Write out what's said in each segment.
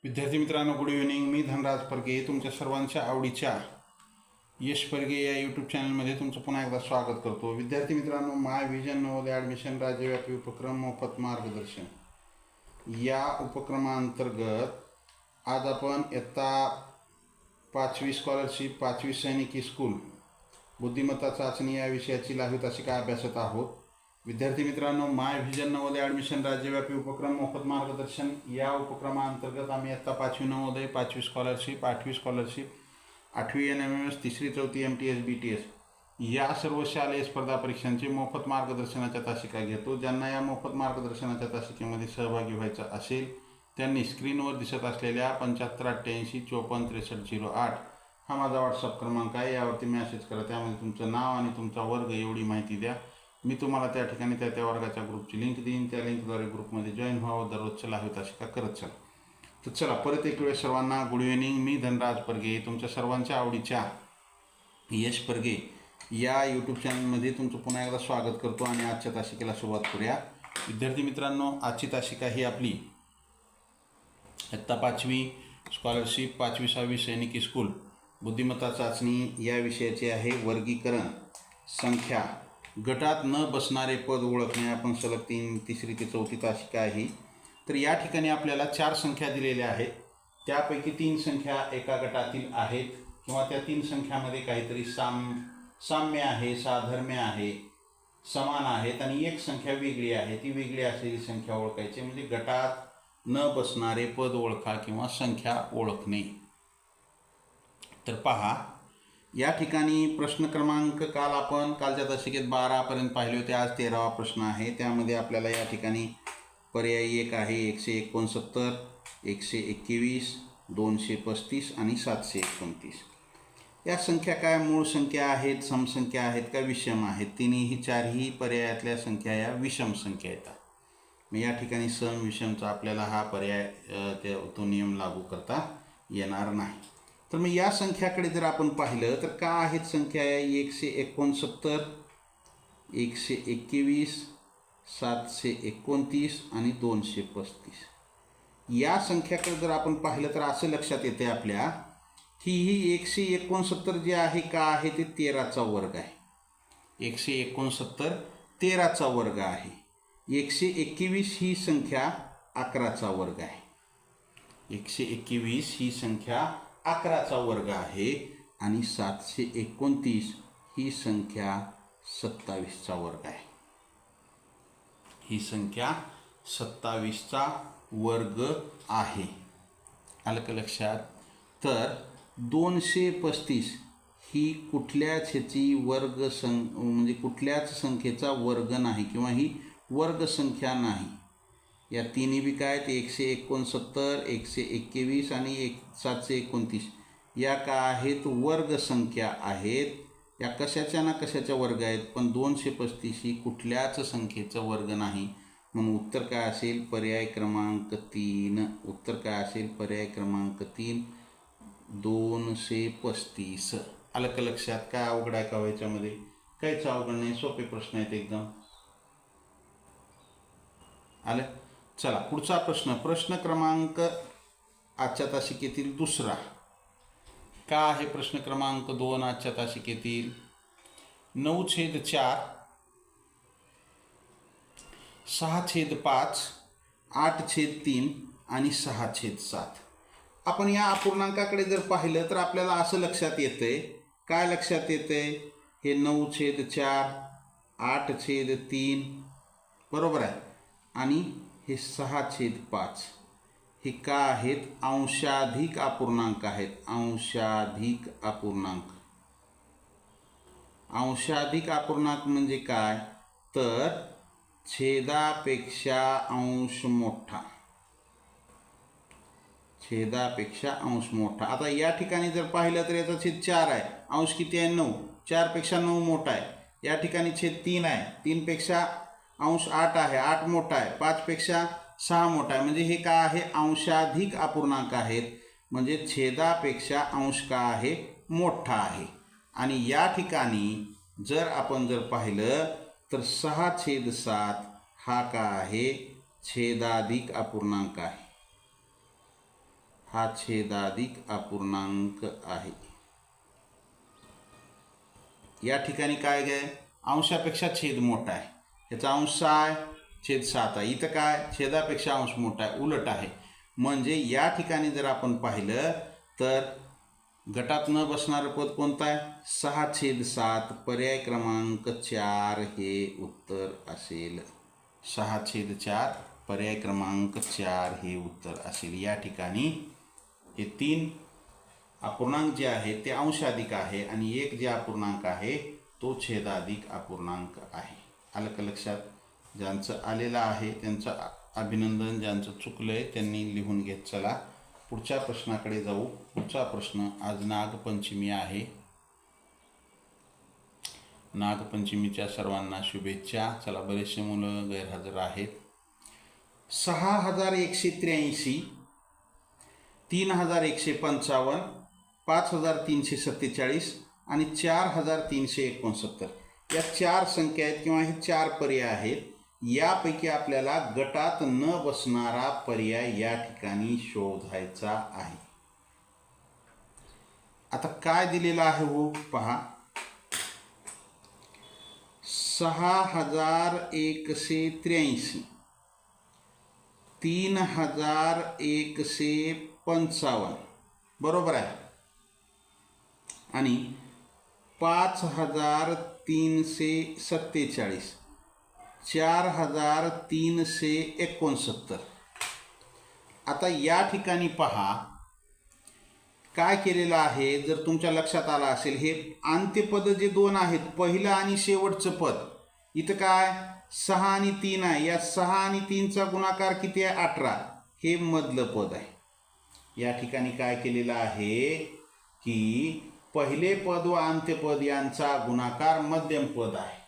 विद्यार्थी मित्रांनो, good evening. मी धनराज परगे तुमच्या सर्वांच्या आवडीच्या यश परगे या यूट्यूब चॅनलमध्ये तुमचं पुन्हा एकदा स्वागत करतो. विद्यार्थी मित्रांनो, माय व्हिजन नवोदय ॲडमिशन राज्यव्यापी उपक्रम मोफत मार्गदर्शन या उपक्रमांतर्गत आज आपण इयत्ता 5वी स्कॉलरशिप 5वी सैनिकी स्कूल बुद्धिमत्ता चाचणी या विषयाची 10वी तासिका अभ्यासत आहोत. विद्यार्थी मित्रांनो, माय व्हिजन नवोदय ॲडमिशन राज्यव्यापी उपक्रम मोफत मार्गदर्शन या उपक्रमांतर्गत आम्ही इयत्ता 5वी नवोदय, 5वी स्कॉलरशिप, 8वी स्कॉलरशिप, 8वी NMMS, 3री 4थी MTS BTS या सर्व शालेय स्पर्धा परीक्षांची मोफत मार्गदर्शनाच्या तासिका घेतो. ज्यांना या मोफत मार्गदर्शनाच्या तासिकेमध्ये सहभागी व्हायचं असेल त्यांनी स्क्रीनवर दिसत असलेल्या 7588544608 हा माझा व्हॉट्सअप क्रमांक आहे. यावरती मॅसेज करा. त्यामध्ये तुमचं नाव आणि तुमचा वर्ग एवढी माहिती द्या. मी तुम्हाला त्या ठिकाणी त्या वर्गाच्या ग्रुपची लिंक देईन. त्या लिंकद्वारे ग्रुपमध्ये जॉईन व्हावं. दररोजच्या 10वी तासिका करत चला. तर चला, परत एक वेळ सर्वांना गुड इव्हनिंग. मी धनराज परगे तुमच्या सर्वांच्या आवडीच्या यश परगे या यूट्यूब चॅनलमध्ये तुमचं पुन्हा एकदा स्वागत करतो आणि आजच्या तासिकेला सुरुवात करूया. विद्यार्थी मित्रांनो, आजची तासिका ही आपली इयत्ता 5वी स्कॉलरशिप 5वी 6वी सैनिकी स्कूल बुद्धिमत्ता चाचणी या विषयाची आहे. वर्गीकरण, संख्या, गटात न बसणारे पद ओळखणे. आपण सलग 3री ते 4थी तासिका आहे. तर या ठिकाणी आपल्याला 4 संख्या दिलेल्या आहेत. त्यापैकी 3 संख्या एका गटातील आहेत किंवा त्या 3 संख्यामध्ये काहीतरी साम्य आहे, साधर्म्य आहे, समान आहेत आणि एक संख्या वेगळी आहे. ती वेगळी असलेली संख्या ओळखायची. म्हणजे गटात न बसणारे पद ओळखा किंवा संख्या ओळखणे. तर पहा, या ठिकाणी प्रश्न क्रमांक कालच्या तासिकेत 12पर्यंत पाहिले होते. आज 13वा प्रश्न आहे. त्यामध्ये आपल्याला या ठिकाणी पर्यायी एक आहे 169, 121, 235 आणि 729. या संख्या काय मूळ संख्या आहेत, समसंख्या आहेत का विषम आहेत? तिन्ही 4ही पर्यायातल्या संख्या या विषम संख्या येतात. मग या ठिकाणी सम विषमचा आपल्याला हा पर्याय तो नियम लागू करता येणार नाही. तर मग या संख्याकडे जर आपण पाहिलं तर का आहेत संख्या? 169, 121, 729 आणि 235. या संख्याकडे जर आपण पाहिलं तर असं लक्षात येते आपल्या की ही 169 जे आहे का आहे ते 13चा वर्ग आहे. 169 13चा वर्ग आहे. 121 ही संख्या 11चा वर्ग आहे. 121 ही संख्या 11चा वर्ग आहे आणि 729 ही संख्या 27चा वर्ग आहे. ही संख्या 27चा वर्ग आहे. आलं का लक्षात? तर 235 ही कुठल्याच ह्याची म्हणजे कुठल्याच संख्येचा वर्ग नाही किंवा ही वर्ग संख्या नाही. या तिन्ही बी काय ते 169, 121 आणि 729 या का आहेत? वर्ग संख्या आहेत. या कशाच्या ना कशाच्या वर्ग आहेत. पण 235 ही कुठल्याच संख्येचं वर्ग नाही. म्हणून उत्तर काय असेल? पर्याय क्रमांक 3. उत्तर काय असेल? पर्याय क्रमांक 3, 235. आलं का लक्षात? काय अवघड आहे का व्हायच्यामध्ये? काहीच अवघड नाही, सोपे प्रश्न आहेत एकदम. आलं? चला, पुढचा प्रश्न क्रमांक आजच्या तासिकेतील दुसरा. का आहे प्रश्न क्रमांक 2 आजच्या तासिकेतील? 9/4, 6/5, 8/3 आणि 6/7. आपण या अपूर्णांकाकडे जर पाहिलं तर आपल्याला असं लक्षात येतंय. काय लक्षात येतंय? हे 9/4, 8/3 बरोबर आहे आणि हे 6/5 हे का आहेत? अंशाधिक अपूर्णांक आहेत. अंशाधिक अपूर्णांक. अंशाधिक अपूर्णांक म्हणजे काय? तर छेदापेक्षा अंश मोठा. छेदापेक्षा अंश मोठा. आता या ठिकाणी जर पाहिलं तर याचा छेद 4 आहे. अंश किती आहे? 9. 4पेक्षा 9 मोठा आहे. या ठिकाणी छेद 3 आहे. 3पेक्षा अंश 8 आहे. 8 मोठा आहे. 5पेक्षा 6 मोठा आहे. म्हणजे हे काय आहे? अंशाधिक अपूर्णांक आहेत. म्हणजे छेदापेक्षा अंश का आहे? मोठा आहे. आणि या ठिकाणी जर आपण पाहिलं तर 6/7 हा का आहे? छेदाधिक अपूर्णांक आहे. हा छेदाधिक अपूर्णांक आहे. या ठिकाणी काय आहे, अंशापेक्षा छेद मोठा आहे, याचा अंश आहे छेद 7 आहे. इथं काय, छेदापेक्षा अंश मोठा आहे, उलट आहे. म्हणजे या ठिकाणी जर आपण पाहिलं तर गटात न बसणारं पद कोणतं आहे, 6/7. पर्याय क्रमांक 4 हे उत्तर असेल. 6/4 पर्याय क्रमांक 4 हे उत्तर असेल. या ठिकाणी हे 3 अपूर्णांक जे आहे ते अंशाधिक आहे आणि 1 जे अपूर्णांक आहे तो छेदाधिक अपूर्णांक आहे. आलं का लक्षात? ज्यांचं आलेलं आहे त्यांचं अभिनंदन, ज्यांचं चुकलंय त्यांनी लिहून घेत चला. पुढच्या प्रश्नाकडे जाऊ. पुढचा प्रश्न, आज नागपंचमी आहे. नागपंचमीच्या सर्वांना शुभेच्छा. चला, बरेचसे मुलं गैरहजर आहेत. 6183, 3155, 5347 आणि 4369 या 4 संख्या आहेत किंवा हे 4 पर्याय आहेत. यापैकी आपल्याला गटात न बसणारा पर्याय या ठिकाणी शोधायचा आहे. आता काय दिलेलं आहे हो पहा, 6183, 3155 बरोबर आहे आणि 5347, 4369. आता या ठिकाणी पहा काय केलेलं आहे. जर तुमच्या लक्षात आलं असेल, हे अंत्यपद जे 2 आहेत, पहिलं आणि शेवटचं पद, इथं काय 6 आणि 3 आहे. या 6 आणि 3चा गुणाकार किती आहे, 18. हे मधलं पद आहे. या ठिकाणी काय केलेलं आहे की पहिले पद व अंत्यपद यांचा गुणाकार मध्यम पद आहे.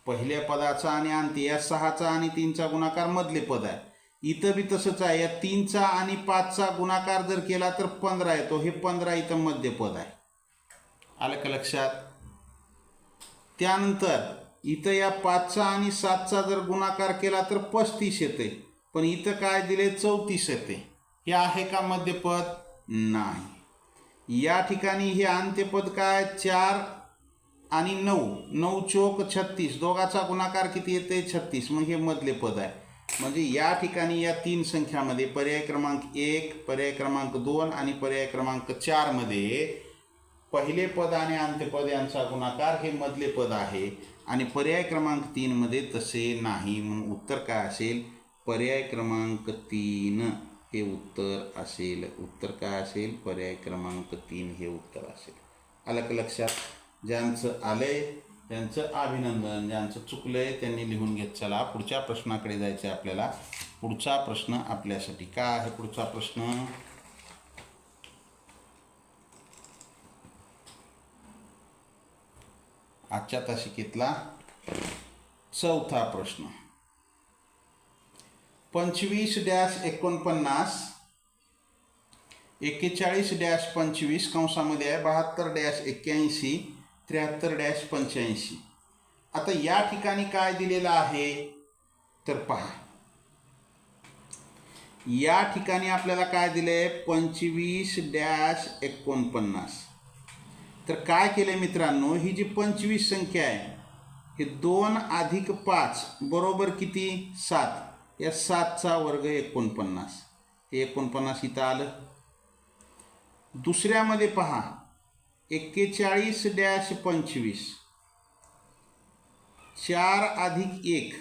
पहिल्या पदाचा आणि अंत्य या 6चा आणि 3चा गुणाकार मधले पद आहे. इथं बी तसंच आहे. या 3चा आणि 5चा गुणाकार जर केला तर 15 येतो. हे 15 इथं मध्य पद आहे. आलं का लक्षात? त्यानंतर इथं या 5चा आणि 7चा जर गुणाकार केला तर 35 येते, पण इथं काय दिले 34 येते. हे आहे का मध्यपद? नाही. या ठिकाणी हे अंत्यपद काय 4 आणि 9, 9 चोक 36, दोघाचा गुणाकार किती येते 36, मग हे मधले पद आहे. म्हणजे या ठिकाणी या 3 संख्यामध्ये पर्याय क्रमांक 1, पर्याय क्रमांक 2 आणि पर्याय क्रमांक 4 मध्ये पहिले पद आणि अंत्यपद यांचा गुणाकार हे मधले पद आहे आणि पर्याय क्रमांक 3 मध्ये तसे नाही. म्हणून उत्तर काय असेल, पर्याय क्रमांक 3 हे उत्तर असेल. उत्तर काय असेल, पर्याय क्रमांक 3 हे उत्तर असेल. आलं का लक्षात? ज्यांचं आलंय त्यांचं अभिनंदन, ज्यांचं चुकलंय त्यांनी लिहून घेत चला. पुढच्या प्रश्नाकडे जायचं आहे आपल्याला. पुढचा प्रश्न आपल्यासाठी काय आहे? पुढचा प्रश्न आजच्या तासिकेतला 4था प्रश्न. 25-49, 41-25 कंसामध्ये आहे, 72-81, 73-85. आता या ठिकाणी काय दिलेलं आहे तर पहा, या ठिकाणी आपल्याला काय दिलंय 25-49. तर काय केलंय मित्रांनो, ही जी 25 संख्या आहे हे 2 अधिक 5 बरोबर किती 7. या 7चा वर्ग 49. हे 49 इथं आलं. दुसऱ्यामध्ये पहा 41-25, 4 अधिक 1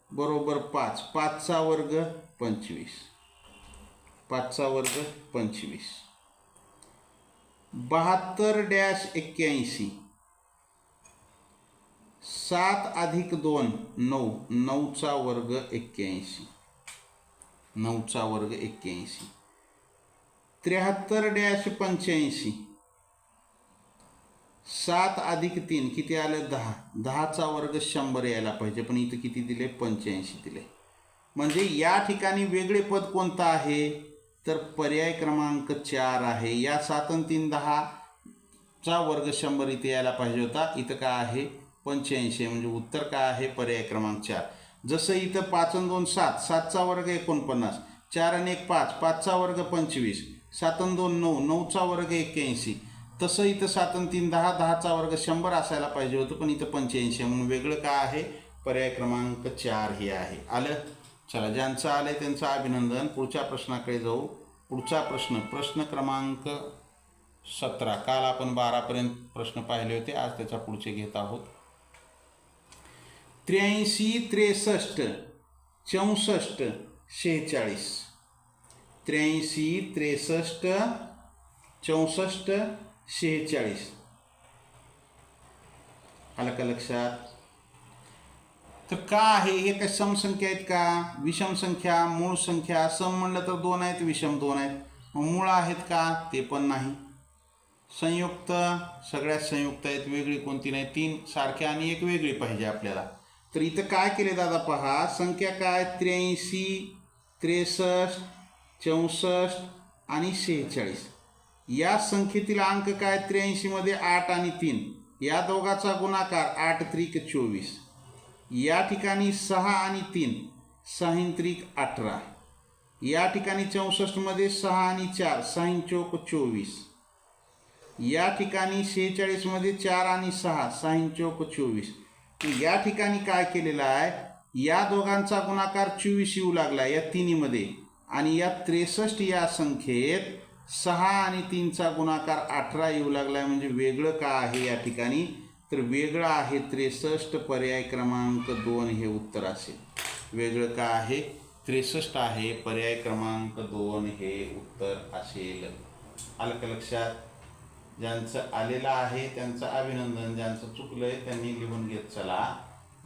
बरोबर 5, 5चा वर्ग 25, 5चा वर्ग 25. 72-81, 7 अधिक 2 9, 9चा वर्ग 81, 9चा वर्ग 81. 73-85, 7 अधिक 3 किती आलं 10, 10चा वर्ग 100 यायला पाहिजे, पण इथं किती दिले 85 दिले. म्हणजे या ठिकाणी वेगळे पद कोणतं आहे तर पर्याय क्रमांक 4 आहे. या 7 आणि 3 10चा वर्ग 100 इथे यायला पाहिजे होता, इथं काय आहे 85. म्हणजे उत्तर काय आहे पर्याय क्रमांक 4. जसं इथं 5 आणि 2 7, 7चा वर्ग 49, 4 आणि 1 5, 5चा वर्ग 25, 7 आणि 2 9, 9चा वर्ग 81. तसं इथं 7 आणि 3 10, 10चा वर्ग 100 असायला पाहिजे होतं, पण इथं 85 म्हणून वेगळं काय आहे, पर्याय क्रमांक 4 हे आहे. आलं. चला, ज्यांचं आलंय त्यांचं अभिनंदन. पुढच्या प्रश्नाकडे जाऊ. पुढचा प्रश्न क्रमांक 17. काल आपण 12पर्यंत प्रश्न पाहिले होते, आज त्याच्या पुढचे घेत आहोत. 83 63 64 46. 83 63 64 46. आलं का लक्षात? तर का आहे हे? काय समसंख्या आहेत का, विषम संख्या, मूळ संख्या? सम म्हणलं तर 2 आहेत, विषम 2 आहेत. मूळ आहेत का? ते पण नाही. संयुक्त, सगळ्यात संयुक्त आहेत, वेगळी कोणती नाही. 3 सारख्या आणि एक वेगळी पाहिजे आपल्याला. तर इथं काय केले दादा पहा, संख्या काय, 83 63 64 आणि 46. या संख्येतील अंक काय, 83 मध्ये 8 आणि 3, या दोघाचा गुणाकार 8 त्रिक 24. या ठिकाणी 6 आणि 3, 6 त्रिक 18. या ठिकाणी 64 मध्ये 6 आणि 4, 6 चौक 24. या ठिकाणी 46 मध्ये 4 आणि 6, 6 चौक 24. या ठिकाणी काय केलेलं आहे, या दोघांचा गुणाकार 24 येऊ लागला या तिन्हीमध्ये, आणि या 63 या संख्येत 6 आणि 3चा गुणाकार 18 येऊ लागला. म्हणजे वेगळं का आहे या ठिकाणी, तर वेगळं आहे 63. पर्याय क्रमांक 2 हे उत्तर असेल. वेगळं का आहे, 63 आहे, पर्याय क्रमांक 2 हे उत्तर असेल. आलं का लक्षात? ज्यांचं आलेलं आहे त्यांचं अभिनंदन. ज्यांचं चुकलंय त्यांनी लिहून घेत चला.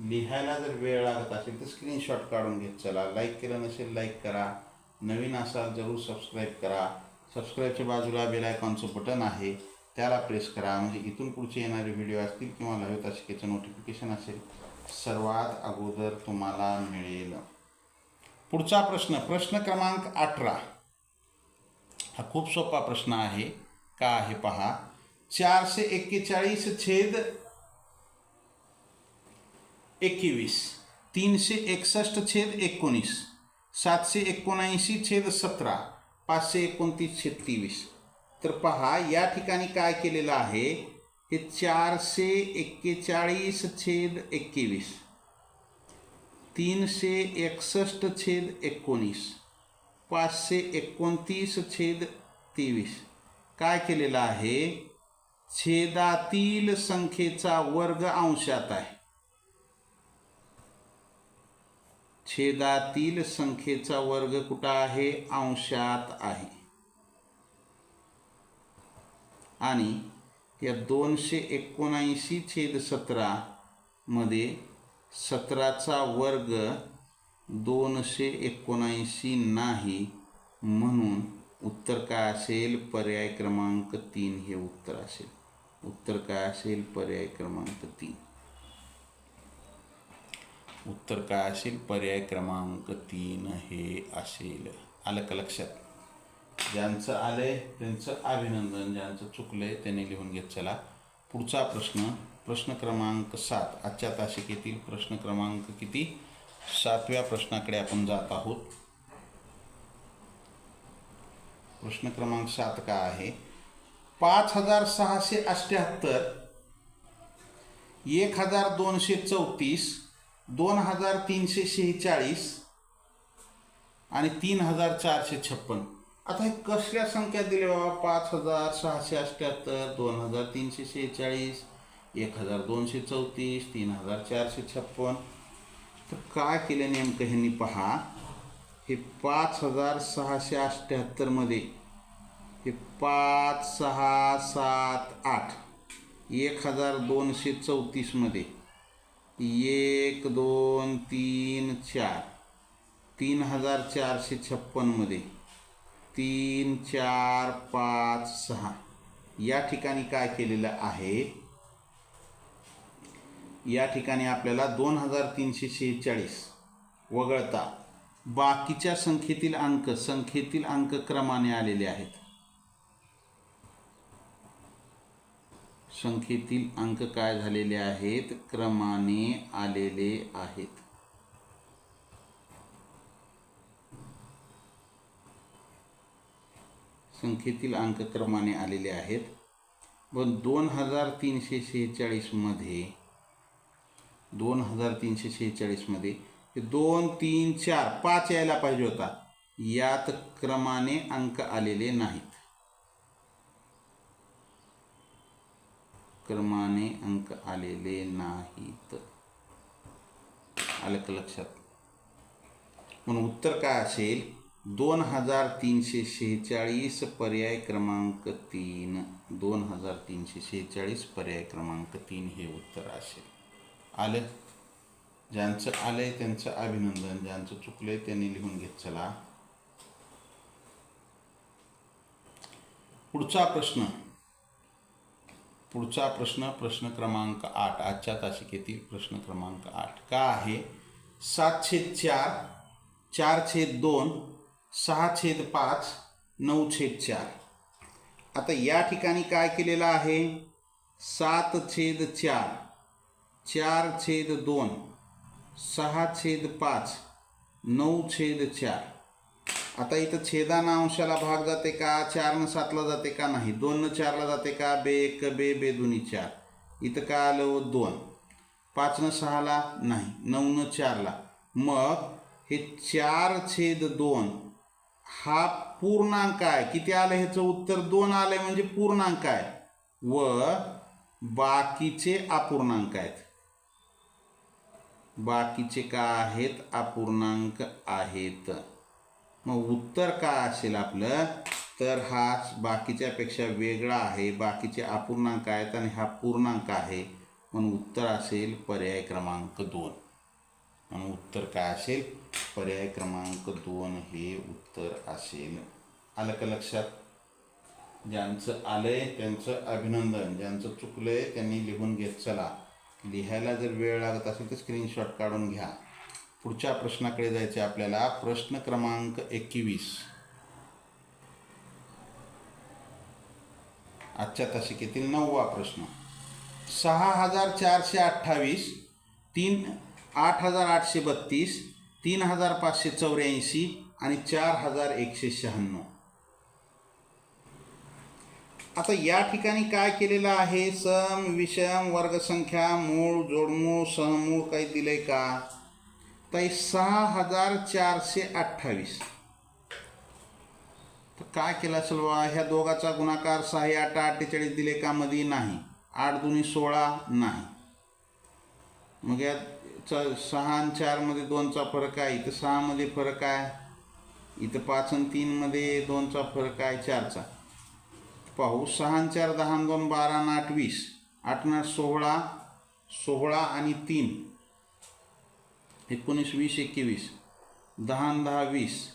लिहायला जर वेळ लागत असेल तर स्क्रीनशॉट काढून घेत चला. लाईक केलं नसेल लाईक करा. नवीन असाल जरूर सबस्क्राईब करा. सबस्क्राईबच्या बाजूला बेल आयकॉनचं बटन आहे, त्याला प्रेस करा. म्हणजे इथून पुढचे येणारे व्हिडिओ असतील किंवा लाईव्ह तासिकेचं नोटिफिकेशन असेल सर्वात अगोदर तुम्हाला मिळेल. पुढचा प्रश्न क्रमांक 18. हा खूप सोपा प्रश्न आहे. का आहे पहा, 441 छेद 21, 361 छेद 19, 779 छेद 17, 529 छेद 23. तर पहा या ठिकाणी काय केलेलं आहे, हे 441 छेद 21, 361 छेद 19, 529 छेद 23. काय केलेलं आहे, छेदातील संख्येचा वर्ग अंशात आहे. छेदातील संख्येचा वर्ग कुठं आहे, अंशात आहे. आणि या 279 छेद 17 मध्ये 17चा वर्ग 279 नाही, म्हणून उत्तर काय असेल, पर्याय क्रमांक 3 हे उत्तर असेल. उत्तर काय असेल, पर्याय क्रमांक 3. उत्तर काय असेल, पर्याय क्रमांक 3 हे असेल. आलं का लक्षात? ज्यांचं आलंय त्यांचं अभिनंदन. ज्यांचं चुकलंय त्यांनी लिहून घेत चला. पुढचा प्रश्न क्रमांक 7. आजच्या तासिकेतील प्रश्न क्रमांक किती, 7व्या प्रश्नाकडे आपण जात आहोत. प्रश्न क्रमांक 7 का आहे, 5678, 1234, 2346 आणि 3456. आता हे कसल्या संख्या दिल्या बाबा, 5678, 2346, 1234, 3456. तर काय केलं नेमकं ह्यांनी पहा, हे 5678 मध्ये हे 5 6 7 8, 1234 मध्ये 1 2 3 4, 3456 मध्ये 3 4 5 6. या ठिकाणी काय केलेलं आहे, या ठिकाणी आपल्याला 2346 वगळता बाकीच्या संख्येतील अंक क्रमाने आलेले आहेत. संख्येतील अंक काय झालेले आहेत, क्रमाने आलेले आहेत. संख्येतील अंक क्रमाने आलेले आहेत. पण 2346 मध्ये 2346 मध्ये 2 3 4 5 यायला पाहिजे होता. यात क्रमाने अंक आलेले नाहीत. क्रमाने अंक आलेले नाहीत. आलं का लक्षात? म्हणून उत्तर काय असेल? 2346 पर्याय क्रमांक 3. 2346 पर्याय क्रमांक 3 हे उत्तर असेल. आलं? ज्यांचं आलंय त्यांचं अभिनंदन, ज्यांचं चुकलंय त्यांनी लिहून घेत चला. पुढचा प्रश्न प्रश्न क्रमांक 8. आजच्या तासिकेतील प्रश्न क्रमांक 8 का आहे? 7/4, 4/2, 6/5, 9/4. आता या ठिकाणी काय केलेलं आहे? 7/4, 4/2, 6/5, 9/4. आता इथं छेदाना अंशाला भाग जाते का? 4 न 7ला जाते का? नाही. 2 न 4ला जाते का? बे 1 बे बे 2 4. इथं काय आलं? 2. 5 न 6ला नाही. 9 न 4ला. मग हे 4/2 हा पूर्णांक आहे. किती आलं? ह्याचं उत्तर 2 आलंय म्हणजे पूर्णांक आहे. व बाकीचे अपूर्णांक आहेत. बाकीचे काय आहेत? अपूर्णांक आहेत. मग उत्तर काय असेल आपलं? तर हा बाकीच्यापेक्षा वेगळा आहे. बाकीचे अपूर्णांक आहेत आणि हा पूर्णांक आहे. म्हणून उत्तर असेल पर्याय क्रमांक 2. म्हणून उत्तर काय असेल? पर्याय क्रमांक 2 हे उत्तर असेल. आलं का लक्षात? ज्यांचं आलंय त्यांचं अभिनंदन, ज्यांचं चुकलंय त्यांनी लिहून घेत चला. लिहायला जर वेळ लागत असेल तर स्क्रीनशॉट काढून घ्या. पुढच्या प्रश्नाकडे जायचे आपल्याला. प्रश्न क्रमांक 21. आजच्या तासिकेतील 9वा प्रश्न. 6428, 8832, 3584 आणि 4196. आता या ठिकाणी काय केलेलं आहे? सम, विषम, वर्गसंख्या, मूळ, जोडमूळ, सहमूळ काही दिलंय का? तर 6428. तर काय केलं असेल बा? ह्या दोघाचा गुणाकार 6 8 48 दिले का? मध्ये नाही. 8 2 16 नाही. मग या 6 आणि 4 मध्ये 2चा फरक आहे. इथं 6 मध्ये फरक आहे. इथं 5 आणि 3 मध्ये 2चा फरक आहे. 4चा पाहू. 6 आणि 4 10 आणि 2 12 आणि 8 20. 8 आणि 16 16 आणि 3 19 20 21. 10 आणि 10 20.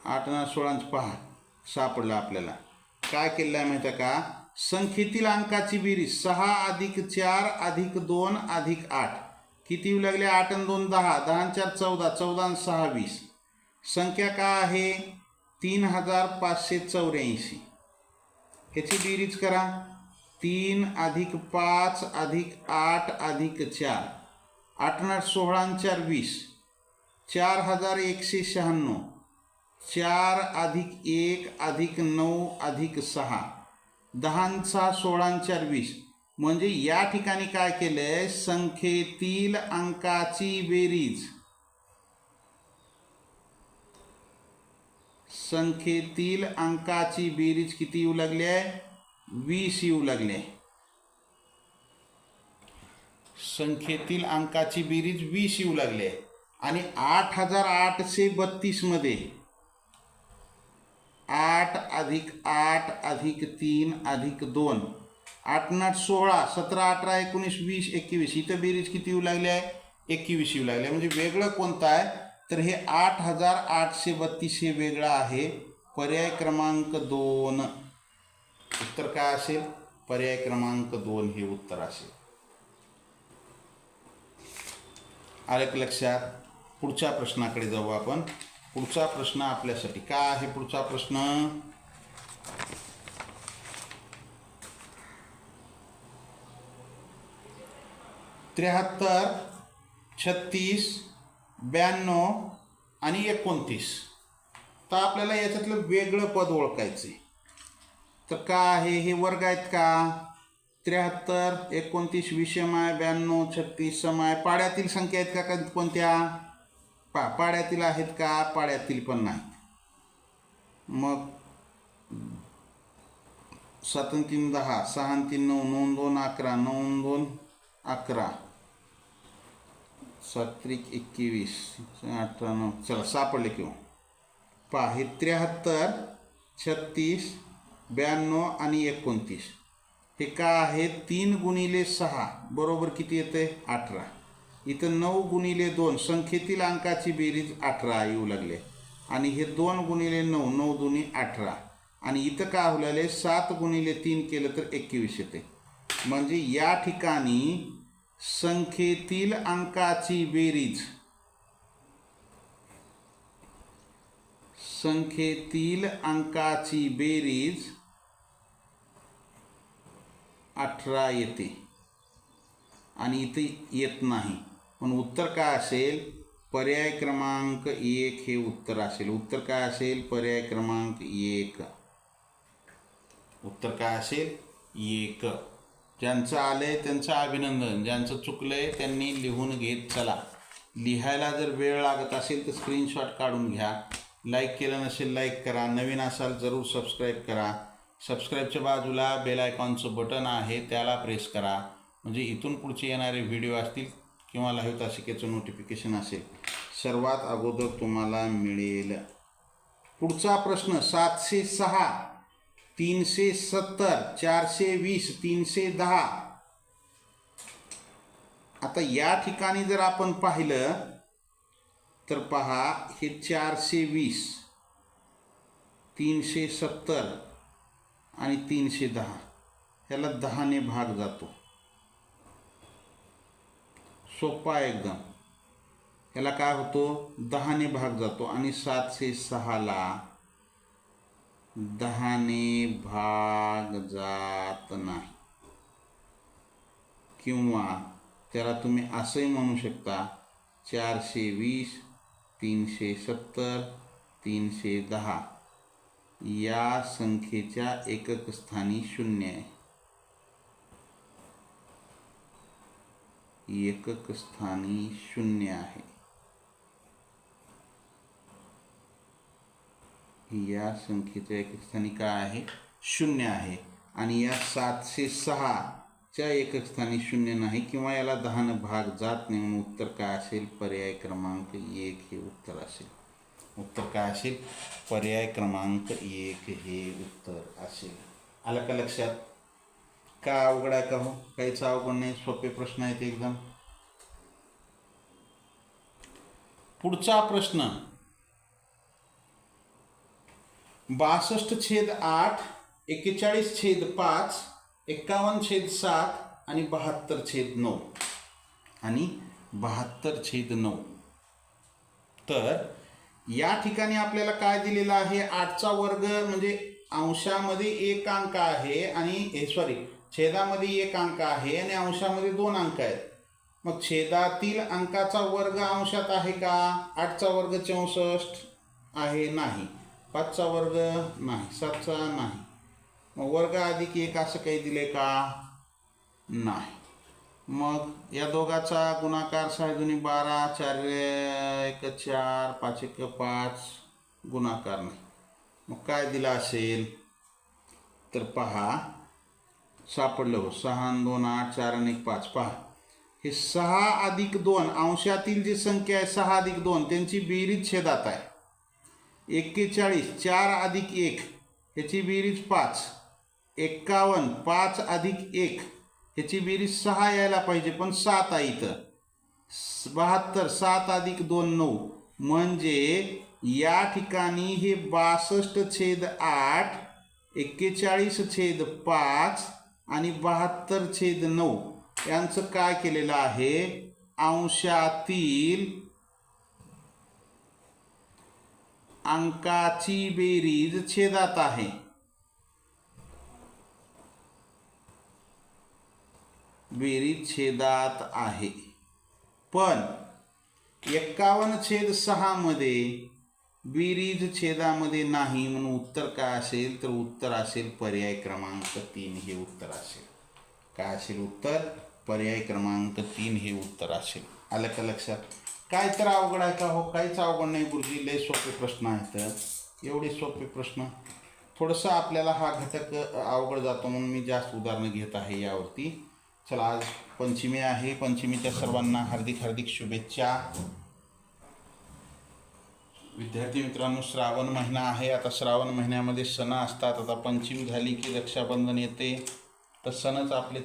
8 आणि 16 पहा सापडलं आपल्याला. काय केलं आहे माहिती आहे का? संख्येतील अंकाची बेरीज 6 + 4 + 2 + 8 किती येऊ लागले? 8 आणि 2 10. 10 आणि 4 14. 14 आणि 6 20. संख्या काय आहे? 3584. ह्याची बेरीज करा. 3 + 5 + 8 + 4. 8 आणि 8 16 आणि 4 20. 4196. 4 + 1 + 9 + 6. 10 आणि 6 16 आणि 4 20. म्हणजे या ठिकाणी काय केलंय? संख्येतील अंकाची बेरीज. संख्येतील अंकाची बेरीज किती येऊ लागली आहे? 20 येऊ लागली आहे. संख्येतील अंकाची बेरीज 20 येऊ लागली आहे. आणि 8832 मध्ये 8 + 8 + 3 + 2. 8 आणि 8 16. 17 18 19 20 21. इथं बेरीज किती येऊ लागली आहे? 21 येऊ लागली आहे. म्हणजे वेगळं कोणतं आहे? तर हे 8832 हे वेगळं आहे. पर्याय क्रमांक 2. उत्तर काय असेल? पर्याय क्रमांक 2 हे उत्तर असेल. आलं लक्षात? पुढच्या प्रश्नाकडे जाऊ आपण. पुढचा प्रश्न आपल्यासाठी काय आहे? पुढचा प्रश्न 73 36 92 आणि 29. तर आपल्याला याच्यातलं वेगळं पद ओळखायचं आहे. तर का आहे हे वर्ग आहेत का 73 29 विषम आहे 92 36 सम आहे. पाड्यातील संख्या आहेत का कोणत्या पाड्यातील आहेत का पाड्यातील पण नाहीत. मग 7 3 10 6 3 9 9 2 11 9 2 11 7 3 21 18 9 चला सापडले किंवा पहा हे 73 36 92 आणि 29 हे का आहे 3 गुणिले 6 बरोबर किती येते 18. इथं 9 गुणिले 2 संख्येतील अंकाची बेरीज 18 येऊ लागले आणि हे 2 गुणिले 9 9 दुनी 18 आणि इथं का होलेले 7 गुणिले 3 केलं तर 21 येते. म्हणजे या ठिकाणी संख्येतील अंकाची बेरीज 18 येते आणि इथे येत नाही. पण उत्तर काय असेल पर्याय क्रमांक 1 हे उत्तर असेल. उत्तर काय असेल पर्याय क्रमांक 1. उत्तर काय असेल 1. ज्यांचं आलंय त्यांचं अभिनंदन. ज्यांचं चुकलंय त्यांनी लिहून घेत चला. लिहायला जर वेळ लागत असेल तर स्क्रीनशॉट काढून घ्या. लाईक केलं नसेल लाईक करा. नवीन असाल जरूर सबस्क्राईब करा. सबस्क्राईबच्या बाजूला बेल आयकॉनचं बटन आहे त्याला प्रेस करा म्हणजे इथून पुढचे येणारे व्हिडिओ असतील किंवा लाईव्ह तासिकेचं नोटिफिकेशन असेल सर्वात अगोदर तुम्हाला मिळेल. पुढचा प्रश्न 706 370 420 310. आता या ठिकाणी जर आपण पाहिलं तर पहा हे 420 370 आणि 310 ह्याला 10ने भाग जातो. सोपा एकदम. ह्याला काय होतो 10ने भाग जातो आणि 706ला 10ने भाग जात नाही. किंवा त्याला तुम्ही असंही म्हणू शकता 420 370 310 या संख्येच्या एकक स्थानी 0 आहे. एकक स्थानी 0 आहे. या संख्येच्या एकक स्थानी काय आहे 0 आहे आणि या 706 च्या एकक स्थानी 0 नाही किंवा याला 10ने भाग जात नाही. म्हणून उत्तर काय असेल पर्याय क्रमांक 1 हे उत्तर असेल. उत्तर काय असेल पर्याय क्रमांक 1 हे उत्तर असेल. आलं का लक्षात. का अवघड आहे का हो काहीच अवघड नाही. सोपे प्रश्न आहेत एकदम. पुढचा प्रश्न 62/8 41/5 51/7 आणि 72/9 आणि 72/9. तर या ठिकाणी आपल्याला काय दिलेलं आहे 8चा वर्ग म्हणजे अंशामध्ये 1 अंक आहे आणि छेदामध्ये 1 अंक आहे आणि अंशामध्ये 2 अंक आहेत. मग छेदातील अंकाचा वर्ग अंशात आहे का 8चा वर्ग 64 आहे नाही. 5चा वर्ग नाही. 7चा नाही. मग वर्ग अधिक 1 असं काही दिले का नाही. मग या दोघाचा गुणाकार 6 दुनी 12 4 1 4 5 1 5 गुणाकार नाही. मग काय दिला असेल तर पहा सापडलं हो 6 आणि 2 8 4 आणि 1 5. पहा हे 6 अधिक 2 अंशातील जी संख्या आहे 6 अधिक 2 त्यांची बेरीज छेदात आहे 41. 4 अधिक 1 ह्याची बेरीज 5. 51. 5 अधिक 1 ह्याची बेरीज 6 यायला पाहिजे पण 7 आहे इथं. 72. 7 अधिक 2 9 म्हणजे या ठिकाणी हे 62/8 41/5 आणि 72/9 यांचं काय केलेलं आहे अंशातील अंकाची बेरीज छेदात आहे. बेरीज छेदात आहे पण 51/6 मध्ये बेरीज छेदामध्ये नाही म्हणून उत्तर काय असेल तर उत्तर असेल पर्याय क्रमांक 3 हे उत्तर असेल. काय असेल उत्तर? पर्याय क्रमांक 3 हे उत्तर असेल. आलं का लक्षात? काय तर अवघड आहे का? हो, काहीच अवघड नाही गुरुजी, लय सोपे प्रश्न आहेत. एवढे सोपे प्रश्न. थोडंसं आपल्याला हा घटक अवघड जातो म्हणून मी जास्त उदाहरणं घेत आहे यावरती. चला, आज पंचमी आहे. पंचमीच्या सर्वांना हार्दिक हार्दिक शुभेच्छा. विद्यार्थी मित्रांनो, श्रावण महिना आहे. आता श्रावण महिन्यामध्ये सण असतात. आता पंचमी झाली की रक्षाबंधन येते, तर सणच आपले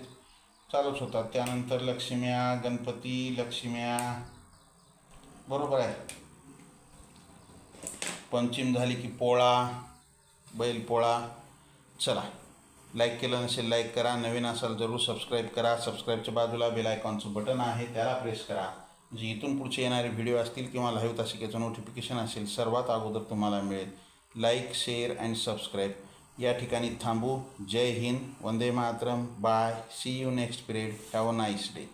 चालूच होतात. त्यानंतर लक्ष्म्या, गणपती, लक्ष्म्या, बरोबर आहे. पंचमी झाली की पोळा, बैलपोळा. चला, लाईक केलं नसेल लाईक करा, नवीन असाल जरूर सबस्क्राईब करा. सबस्क्राईबच्या बाजूला बेल आयकॉनचं बटन आहे, त्याला प्रेस करा. म्हणजे इथून पुढचे येणारे व्हिडिओ असतील किंवा लाईव्ह तासिकेचं नोटिफिकेशन असेल सर्वात अगोदर तुम्हाला मिळेल. Like, share and subscribe. या ठिकाणी थांबू. जय हिंद, वंदे मातरम, bye, see you next period. Have a nice day.